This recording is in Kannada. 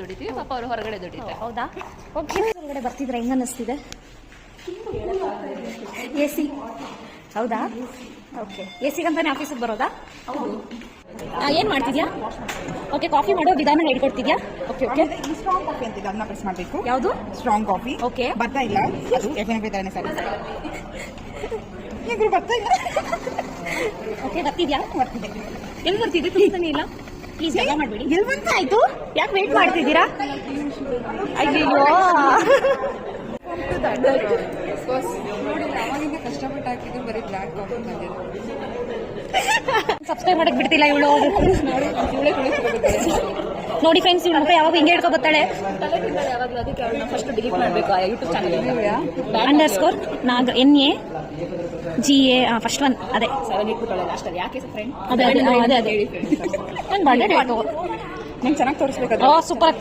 ದುಡಿತೀವಿ, ಪಾಪ ಅವರು ಹೊರಗಡೆ ದುಡಿತಾರೆ. ಹೌದಾ? ಓಕೆ. ಹೊರಗಡೆ ಬರ್ತಿದ್ರೆ ಹೆಂಗ ಅನ್ನಿಸ್ತಿದೆ? AC ಹೌದಾ? ಓಕೆ. AC ಗಂತಾನೆ ಆಫೀಸಿಗೆ ಬರೋದಾ? ಹೌದು. ಏನು ಮಾಡ್ತಿದ್ಯಾ? ಓಕೆ, ಕಾಫಿ ಮಾಡೋ ವಿಧಾನ ಹೇಳ್ಕೊಡ್ತಿದ್ಯಾ? Okay okay. ಸ್ಟ್ರಾಂಗ್ ಕಾಫಿ ಅಂತಿದೆ, ಅದನ್ನ ಪ್ರೆಸ್ ಮಾಡಬೇಕು. ಯಾವುದು? Strong coffee. ಓಕೆ. ಬರ್ತಾ ಇಲ್ಲ ಅದು FNB ತರನೇ ಸರ್. ಈಗ ಬರ್ತಾ ಇಲ್ಲ. ಓಕೆ, ಬರ್ತಿದ್ಯಾ? ಬರ್ತಿದೆ. ಎಲ್ಲಿ ಬರ್ತಿದ್ದೆ? ತುಂಬಾನೇ ಇಲ್ಲ. ಪ್ಲೀಸ್ ಜಗಳ ಮಾಡಬೇಡಿ. ಎಲ್ಲಿ ಬಂತ ಆಯ್ತು? ಯಾಕೆ ವೇಟ್ ಮಾಡ್ತಿದ್ದೀರಾ? ಅಯ್ಯೋ ಕಷ್ಟಪಟ್ಟು ಹಾಕಿದ್ರು ಬರೀ ಬ್ಲ್ಯಾಕ್ ಕಾಫಿ. ಸಬ್ಸ್ಕ್ರೈಬ್ ಮಾಡಕ್ ಬಿಡ್ತಿಲ್ಲ ಇವಳು. ನೋಡಿ ಫ್ರೆಂಡ್ಸ್, ಇವಳ ಮಕ್ಕ ಯಾವಾಗ ಹಿಂಗೆ ಹೇಳ್ಕೊ ಬರ್ತಾಳೆ. ಯಾವಾಗಲೂ ಅದಕ್ಕೆ ಅವ್ರನ್ನ ಫಸ್ಟ್ ಡಿಲೀಟ್ ಮಾಡಬೇಕು ಆ YouTube channel. Underscore NAGA first one ಅದೇ 7 ಇಟ್ಬಿಟ್ಟಳೆ ಲಾಸ್ಟ್ ಅಲ್ಲಿ. ಯಾಕೆ ಫ್ರೆಂಡ್? ಅದೇ ಅದೇ ಅದೇ ಅದೇ. ಹೇಳಿ ನಂಗೆ ಬರ್ಡೇ ಡೇಟು ನಂಗೆ ಚೆನ್ನಾಗಿ ತೋರಿಸ್ಬೇಕು. ಸೂಪರ್.